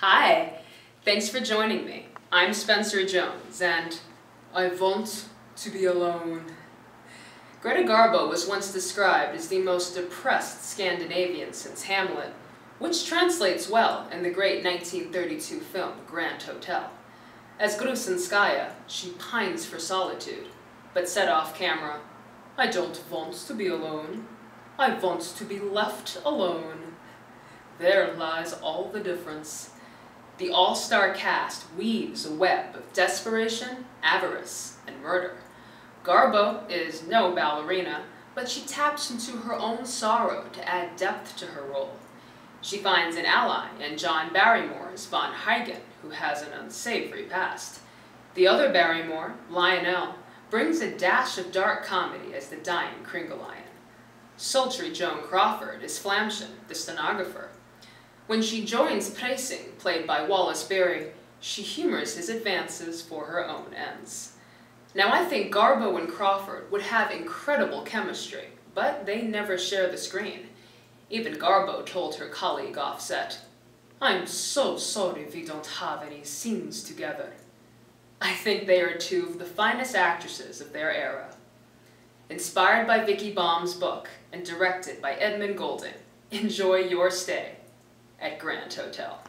Hi, thanks for joining me. I'm Spencer Jones, and I want to be alone. Greta Garbo was once described as the most depressed Scandinavian since Hamlet, which translates well in the great 1932 film Grand Hotel. As Grusinskaya, she pines for solitude, but said off camera, "I don't want to be alone. I want to be left alone." There lies all the difference. The all-star cast weaves a web of desperation, avarice, and murder. Garbo is no ballerina, but she taps into her own sorrow to add depth to her role. She finds an ally in John Barrymore's Von Huygen, who has an unsavory past. The other Barrymore, Lionel, brings a dash of dark comedy as the dying Kringlein. Sultry Joan Crawford is Flamchen, the stenographer. When she joins Preissing, played by Wallace Beery, she humors his advances for her own ends. Now I think Garbo and Crawford would have incredible chemistry, but they never share the screen. Even Garbo told her colleague offset, "I'm so sorry we don't have any scenes together." I think they are two of the finest actresses of their era. Inspired by Vicky Baum's book and directed by Edmund Goulding, enjoy your stay at Grand Hotel.